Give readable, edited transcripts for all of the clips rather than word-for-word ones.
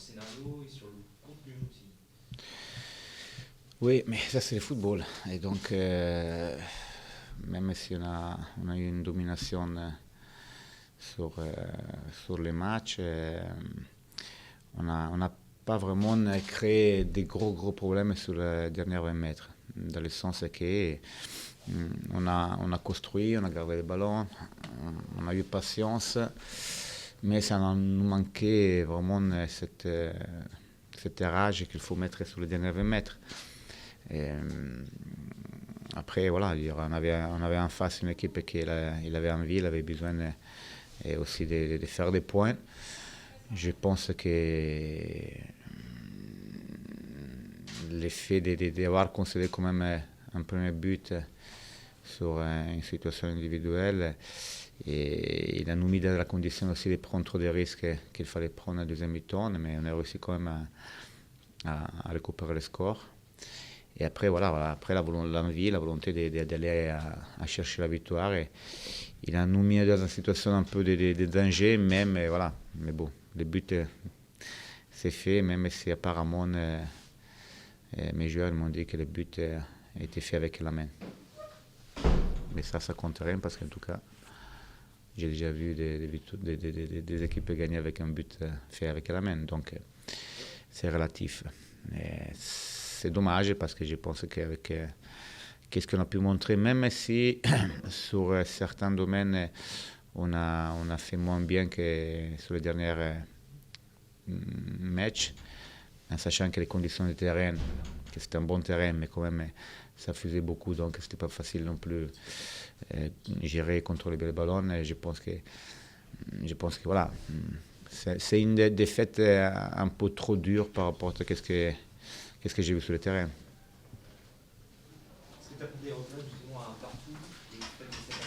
scénario et sur le contenu aussi. Oui, mais ça c'est le football. Et donc, même si on a eu une domination sur les matchs, on n'a pas vraiment créé des gros problèmes sur les derniers 20 mètres. Dans le sens que on a construit, on a gardé le ballon, on a eu patience, mais ça nous manquait vraiment cette rage qu'il faut mettre sur les derniers 20 mètres. Et, après, voilà, on avait en face une équipe qui il avait envie, il avait besoin et aussi de faire des points. Je pense que l'effet d'avoir concédé quand même un premier but sur une situation individuelle, et il a nous mis dans la condition aussi de prendre trop de risques qu'il fallait prendre en deuxième mi-temps, mais on a réussi quand même à récupérer le score. Et après, voilà, après l'envie, la volonté d'aller à chercher la victoire. Et il a nous mis dans une situation un peu de danger, même, voilà. Mais bon, le but, c'est fait, même si apparemment mes joueurs m'ont dit que le but a été fait avec la main. Mais ça compte rien parce qu'en tout cas, j'ai déjà vu des équipes gagner avec un but fait avec la main. Donc, c'est relatif. C'est dommage parce que je pense qu'avec qu'est-ce qu'on a pu montrer, même si sur certains domaines on a fait moins bien que sur les derniers matchs, en sachant que les conditions du terrain, que c'était un bon terrain, mais quand même ça faisait beaucoup, donc c'était pas facile non plus gérer et contrôler le ballon. Et je pense que voilà, c'est une défaite un peu trop dure par rapport à qu'est-ce que j'ai vu sur le terrain. Est-ce que tu as pris des repères justement à un partout et peut-être que c'est un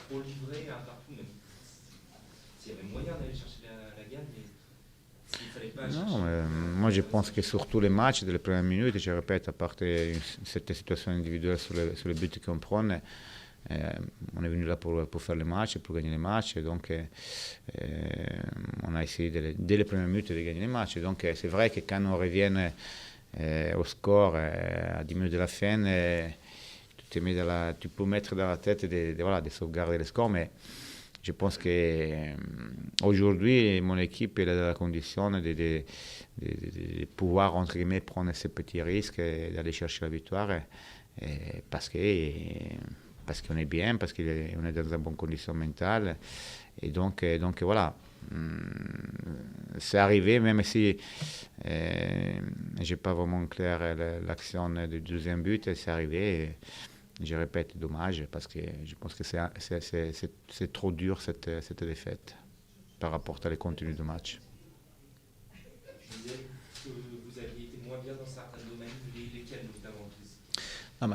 peu trop livré à un partout, même s'il y avait moyen d'aller chercher la gagne, mais s'il ne fallait pas Non, chercher. moi je pense que sur tous les matchs, dès les premières minutes, je répète, à part cette situation individuelle sur le but qu'on prend, on est venu là pour faire le match, pour gagner les matchs. Et donc, on a essayé dès les premières minutes de gagner les matchs. Et donc, c'est vrai que quand on revient au score à 10 minutes de la fin, tu peux mettre dans la tête de sauvegarder le score, mais je pense qu'aujourd'hui, mon équipe est dans la condition de pouvoir, entre guillemets, prendre ces petits risques et d'aller chercher la victoire parce qu'on est bien, parce qu'on est dans une bonne condition mentale. Et donc voilà. C'est arrivé, même si je n'ai pas vraiment clair l'action du deuxième but, c'est arrivé. Et je répète, dommage, parce que je pense que c'est trop dur cette défaite par rapport à les contenus du match. Je disais que vous aviez été moins bien dans certains domaines, lesquels notamment? Non,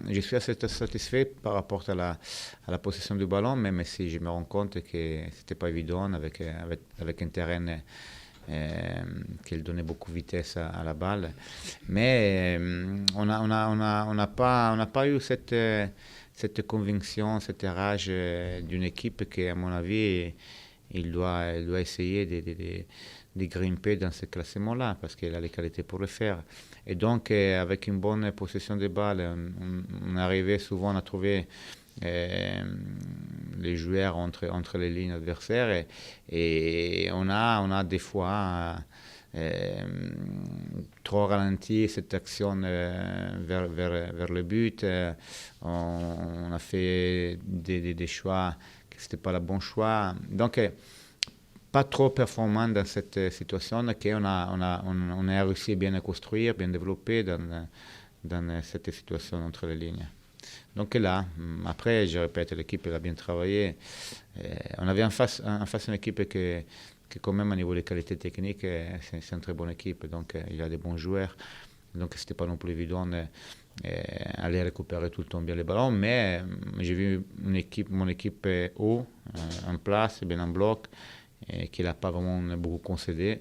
je suis assez satisfait par rapport à la possession du ballon, même si je me rends compte que c'était pas évident avec un terrain qui donnait beaucoup de vitesse à la balle. Mais on n'a pas eu cette conviction, cette rage d'une équipe qui, à mon avis, elle doit essayer de grimper dans ce classement-là, parce qu'elle a les qualités pour le faire. Et donc, avec une bonne possession de balles, on arrivait souvent à trouver les joueurs entre les lignes adversaires, et on a des fois trop ralenti cette action vers le but. On a fait des choix qui n'étaient pas le bon choix. Donc, pas trop performant dans cette situation qu'on a réussi bien à construire, bien développer dans cette situation entre les lignes. Donc là, après, je répète, l'équipe a bien travaillé. On avait en face une équipe qui quand même, au niveau des qualités techniques, c'est une très bonne équipe. Donc, il y a des bons joueurs. Donc, ce n'était pas non plus évident d'aller récupérer tout le temps bien les ballons. Mais j'ai vu mon équipe haut, en place, bien en bloc, et qu'il n'a pas vraiment beaucoup concédé,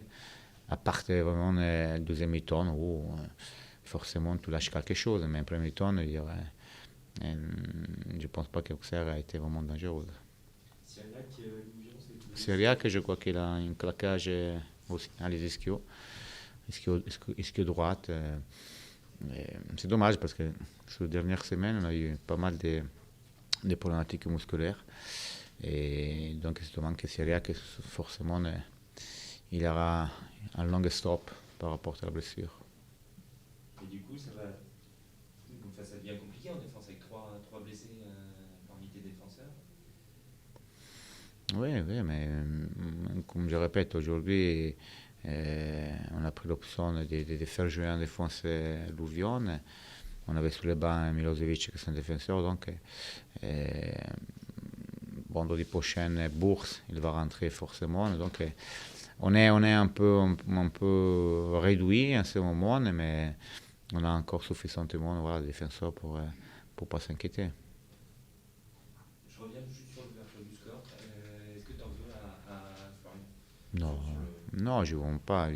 à part vraiment le deuxième mi-temps où forcément tu lâches quelque chose. Mais en premier mi-temps, je ne pense pas qu'Auxerre a été vraiment dangereuse. Syriac, Syriac, je crois qu'il a un claquage aussi, hein, les ischios, ischio droite. C'est dommage parce que sur les dernières semaines, on a eu pas mal de problématiques musculaires. Et donc, c'est dommage que Syria, que forcément, il aura un long stop par rapport à la blessure. Et du coup, ça devient compliqué en défense avec trois blessés parmi tes défenseurs. Oui, mais comme je répète, aujourd'hui, on a pris l'option de faire jouer en défense Louvion. On avait sur le banc Milosevic qui est un défenseur, donc vendredi prochain, Bourse, il va rentrer forcément. Donc on est un peu réduit en ce moment, mais on a encore suffisamment de défenseurs pour ne pas s'inquiéter. Je reviens juste sur l'ouverture du score. Est-ce que tu en veux à Florian? Non, je ne veux pas.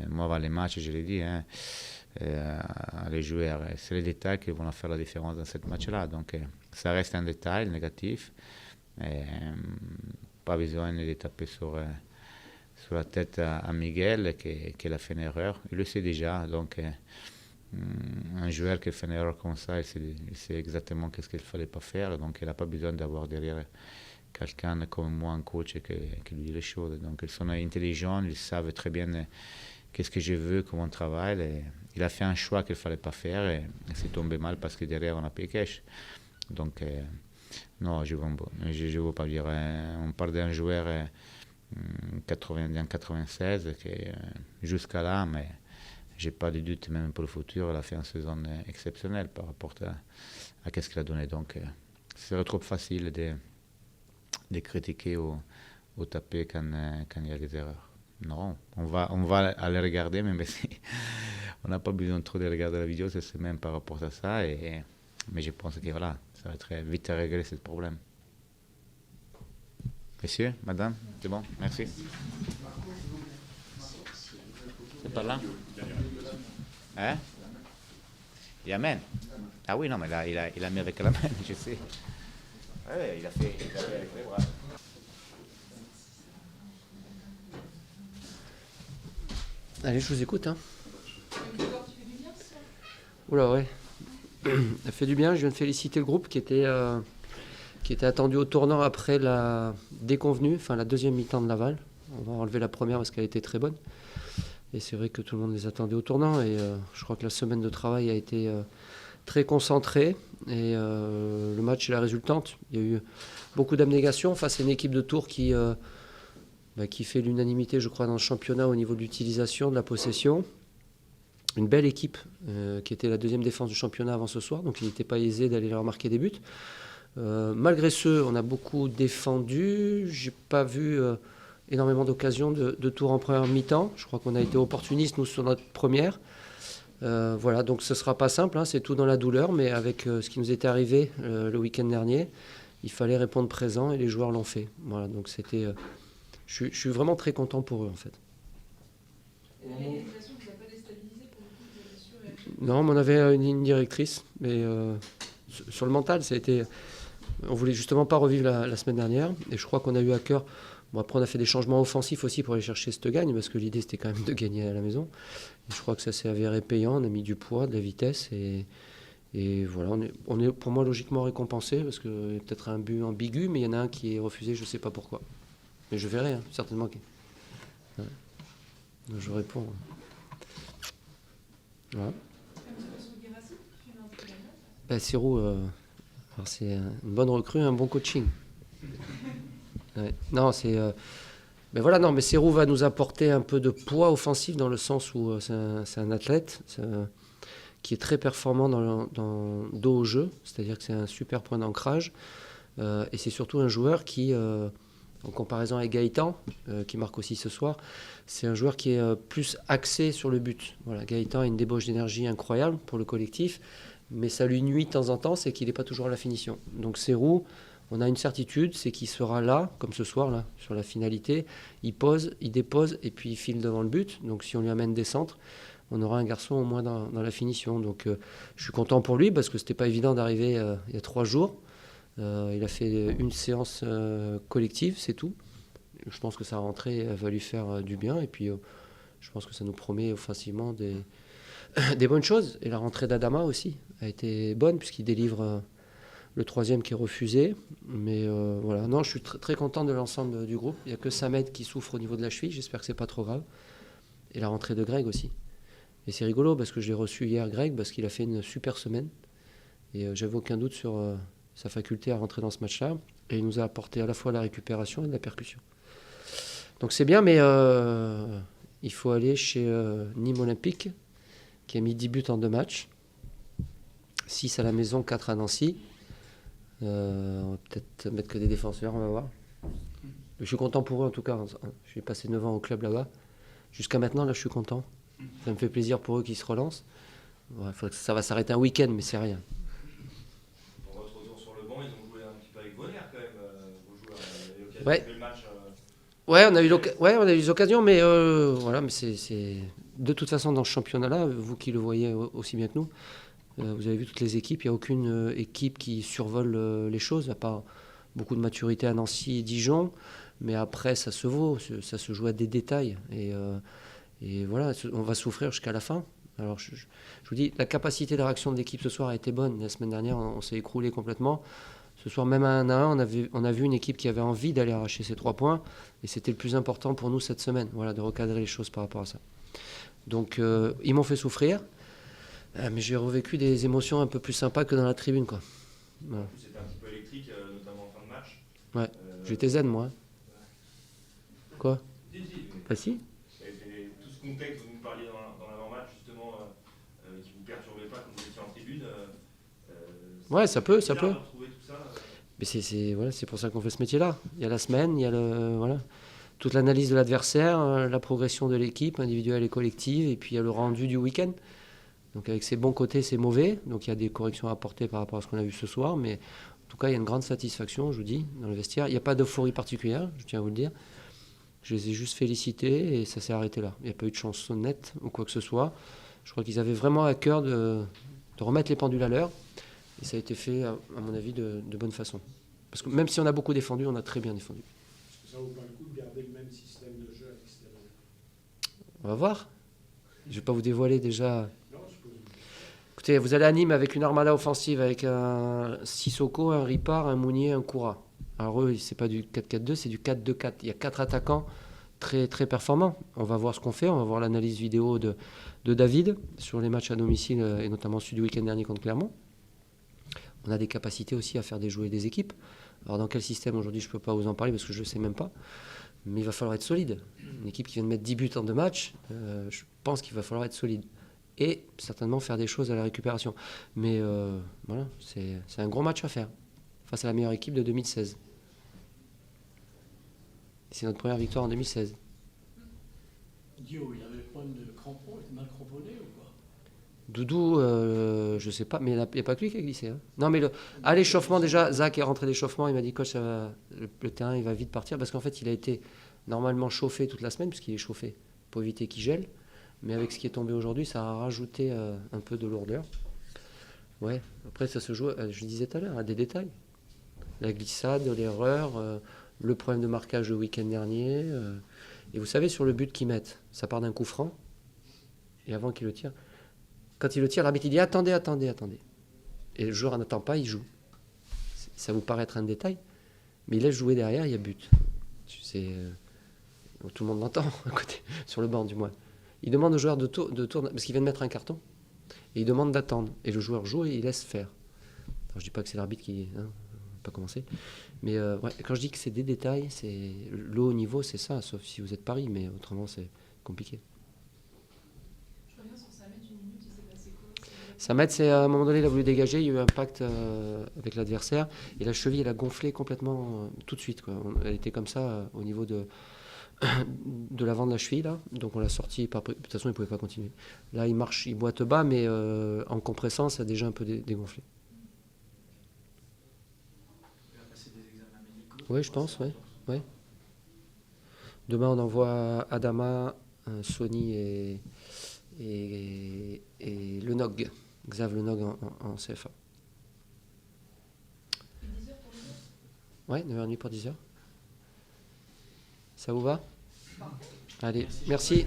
Moi, avant les matchs, je l'ai dit, les joueurs, c'est les détails qui vont faire la différence dans ce match-là. Donc, ça reste un détail négatif. Pas besoin de taper sur la tête à Miguel qui a fait une erreur. Il le sait déjà. Donc, un joueur qui fait une erreur comme ça, il sait exactement ce qu'il ne fallait pas faire. Donc, il n'a pas besoin d'avoir derrière quelqu'un comme moi, un coach, qui lui dit les choses. Donc, ils sont intelligents, ils savent très bien qu'est-ce que je veux, comment on travaille. Et il a fait un choix qu'il ne fallait pas faire et c'est tombé mal parce que derrière, on a payé cash. Donc, non, je ne veux pas dire. On parle d'un joueur 96 qui est jusqu'à là, mais je n'ai pas de doute, même pour le futur, il a fait une saison exceptionnelle par rapport à ce qu'il a donné. Donc, ce serait trop facile de critiquer ou taper quand il y a des erreurs. Non, on va aller regarder, même si on n'a pas besoin trop de regarder la vidéo, c'est même par rapport à ça. Mais je pense que voilà, ça va très vite à régler ce problème. Monsieur, madame, c'est bon, merci. C'est pas là? Hein? Yamen? Ah oui, non, mais là, il a mis avec la main, je sais. Ouais, il a fait avec les bras. Allez, je vous écoute. Oula, ouais. Ça fait du bien. Je viens de féliciter le groupe qui était attendu au tournant après la déconvenue, enfin la deuxième mi-temps de Laval. On va enlever la première parce qu'elle était très bonne. Et c'est vrai que tout le monde les attendait au tournant. Et je crois que la semaine de travail a été très concentrée. Et le match est la résultante. Il y a eu beaucoup d'abnégation face à une équipe de Tours qui fait l'unanimité, je crois, dans le championnat au niveau de l'utilisation, de la possession. Une belle équipe qui était la deuxième défense du championnat avant ce soir, donc il n'était pas aisé d'aller leur marquer des buts. Malgré ce, on a beaucoup défendu. Je n'ai pas vu énormément d'occasions de tours en première mi-temps. Je crois qu'on a été opportunistes, nous, sur notre première. Voilà, donc ce ne sera pas simple, hein, c'est tout dans la douleur, mais avec ce qui nous était arrivé le week-end dernier, il fallait répondre présent et les joueurs l'ont fait. Voilà, donc c'était... Je suis vraiment très content pour eux, en fait. L'organisation ne vous a pas déstabilisé pour le coup, vous avez su réagir? Non, mais on avait une ligne directrice, mais sur le mental, ça a été... On voulait justement pas revivre la semaine dernière, et je crois qu'on a eu à cœur... Bon, après, on a fait des changements offensifs aussi pour aller chercher cette gagne, parce que l'idée, c'était quand même de gagner à la maison. Et je crois que ça s'est avéré payant, on a mis du poids, de la vitesse, et voilà, on est pour moi logiquement récompensé, parce qu'il y a peut-être un but ambigu, mais il y en a un qui est refusé, je ne sais pas pourquoi. Mais je verrai, hein, certainement. Ouais. Je réponds. Voilà. Serrou, c'est une bonne recrue, un bon coaching. Ouais. Non, c'est. Mais voilà, non, mais Serrou va nous apporter un peu de poids offensif dans le sens où c'est un athlète qui est très performant dans dos au jeu, c'est-à-dire que c'est un super point d'ancrage. Et c'est surtout un joueur qui. En comparaison avec Gaëtan, qui marque aussi ce soir, c'est un joueur qui est plus axé sur le but. Voilà, Gaëtan a une débauche d'énergie incroyable pour le collectif, mais ça lui nuit de temps en temps, c'est qu'il n'est pas toujours à la finition. Donc Serrou, on a une certitude, c'est qu'il sera là, comme ce soir, là, sur la finalité. Il pose, il dépose, et puis il file devant le but. Donc si on lui amène des centres, on aura un garçon au moins dans la finition. Donc je suis content pour lui, parce que ce n'était pas évident d'arriver il y a 3 jours. Il a fait une séance collective, c'est tout. je pense que sa rentrée elle va lui faire du bien. Et puis, je pense que ça nous promet offensivement des bonnes choses. Et la rentrée d'Adama aussi a été bonne, puisqu'il délivre le troisième qui est refusé. Mais voilà, non, je suis très content de l'ensemble du groupe. Il n'y a que Samed qui souffre au niveau de la cheville. J'espère que c'est pas trop grave. Et la rentrée de Greg aussi. Et c'est rigolo parce que je l'ai reçu hier, Greg, parce qu'il a fait une super semaine. Et j'avais aucun doute sur sa faculté à rentrer dans ce match-là. Et il nous a apporté à la fois la récupération et de la percussion. Donc c'est bien, mais il faut aller chez Nîmes Olympique, qui a mis 10 buts en 2 matchs. 6 à la maison, 4 à Nancy. On va peut-être mettre que des défenseurs, on va voir. Je suis content pour eux en tout cas. J'ai passé 9 ans au club là-bas. Jusqu'à maintenant, là, je suis content. Ça me fait plaisir pour eux qu'ils se relancent. Ouais, ça va s'arrêter un week-end, mais c'est rien. Pour votre retour sur le banc, ils ont joué un petit peu avec vos nerfs quand même, vos joueurs. L'occasion Ouais. de jouer le match. Ouais, on a eu des occasions, mais voilà, mais c'est de toute façon dans ce championnat-là, vous qui le voyez aussi bien que nous, vous avez vu toutes les équipes, il n'y a aucune équipe qui survole les choses, à part beaucoup de maturité à Nancy et Dijon, mais après ça se vaut, ça se joue à des détails, et voilà, on va souffrir jusqu'à la fin. Alors je vous dis, la capacité de réaction de l'équipe ce soir a été bonne. La semaine dernière, on s'est écroulé complètement. Ce soir, même à 1-1, on a vu une équipe qui avait envie d'aller arracher ces 3 points. Et c'était le plus important pour nous cette semaine, voilà, de recadrer les choses par rapport à ça. Donc, ils m'ont fait souffrir. Mais j'ai revécu des émotions un peu plus sympas que dans la tribune, quoi. Voilà. En plus, c'était un petit peu électrique, notamment en fin de match. Ouais, j'étais zen, moi. Quoi ? Dis. Bah si. Et tout ce contexte dont vous parliez dans l'avant-match, justement, qui vous perturbait pas quand vous étiez en tribune. Ouais, ça peut. De retrouver tout ça. Mais voilà, c'est pour ça qu'on fait ce métier-là. Il y a la semaine, il y a voilà, toute l'analyse de l'adversaire, la progression de l'équipe, individuelle et collective, et puis il y a le rendu du week-end. Donc avec ses bons côtés, ses mauvais. Donc il y a des corrections à apporter par rapport à ce qu'on a vu ce soir. Mais en tout cas, il y a une grande satisfaction, je vous dis, dans le vestiaire. Il n'y a pas d'euphorie particulière, je tiens à vous le dire. Je les ai juste félicités et ça s'est arrêté là. Il n'y a pas eu de chansonnette ou quoi que ce soit. Je crois qu'ils avaient vraiment à cœur de remettre les pendules à l'heure. Et ça a été fait, à mon avis, de bonne façon. Parce que même si on a beaucoup défendu, on a très bien défendu. Est-ce que ça vaut pas le coup de garder le même système de jeu à l'extérieur? On va voir. Je ne vais pas vous dévoiler déjà. Non, je pose une question. Écoutez, vous allez à Nîmes avec une armada offensive, avec un Sissoko, un Ripard, un Mounier, un Koura. Alors eux, c'est pas du 4-4-2, c'est du 4-2-4. Il y a 4 attaquants très, très performants. On va voir ce qu'on fait. On va voir l'analyse vidéo de David sur les matchs à domicile, et notamment celui du week-end dernier contre Clermont. On a des capacités aussi à faire déjouer des équipes. Alors dans quel système aujourd'hui, je ne peux pas vous en parler parce que je ne sais même pas. Mais il va falloir être solide. Une équipe qui vient de mettre 10 buts en 2 matchs, je pense qu'il va falloir être solide. Et certainement faire des choses à la récupération. Mais voilà, c'est un gros match à faire face à la meilleure équipe de 2016. C'est notre première victoire en 2016. Dio, il avait le problème de crampons, il était mal cramponné ou quoi? Doudou, je sais pas, mais il n'y a pas que lui qui a glissé. Hein. Non, mais à l'échauffement, déjà, Zach est rentré d'échauffement, il m'a dit, coach, le terrain, il va vite partir, parce qu'en fait, il a été normalement chauffé toute la semaine, puisqu'il est chauffé, pour éviter qu'il gèle. Mais avec ce qui est tombé aujourd'hui, ça a rajouté un peu de lourdeur. Ouais, après, ça se joue, je disais tout à l'heure, à des détails. La glissade, l'erreur, le problème de marquage le week-end dernier. Et vous savez, sur le but qu'ils mettent, ça part d'un coup franc, et avant qu'il le tire, quand il le tire, l'arbitre il dit attendez. Et le joueur n'attend pas, il joue. Ça vous paraît être un détail, mais il laisse jouer derrière, il y a but. Tout le monde l'entend, à côté, sur le banc du moins. Il demande au joueur de tourner, parce qu'il vient de mettre un carton, et il demande d'attendre. Et le joueur joue et il laisse faire. Alors, je ne dis pas que c'est l'arbitre qui... Hein, pas commencer. Mais ouais, quand je dis que c'est des détails, c'est le haut niveau, c'est ça, sauf si vous êtes Paris, mais autrement c'est compliqué. Je reviens sur Samed, une minute, il s'est passé quoi? Samed, c'est à un moment donné, il a voulu dégager, il y a eu un pacte avec l'adversaire, et la cheville, elle a gonflé complètement tout de suite, quoi. Elle était comme ça au niveau de l'avant de la cheville, là. Donc on l'a sorti, de toute façon, il ne pouvait pas continuer. Là, il marche, il boite bas, mais en compressant, ça a déjà un peu dégonflé. Oui, je pense, oui. Ouais. Demain, on envoie Adama, Sony et Le Nog, Xav Le Nog en CFA. 10h pour le jour? Ouais, 9h30 pour 10h. Ça vous va? Allez, merci.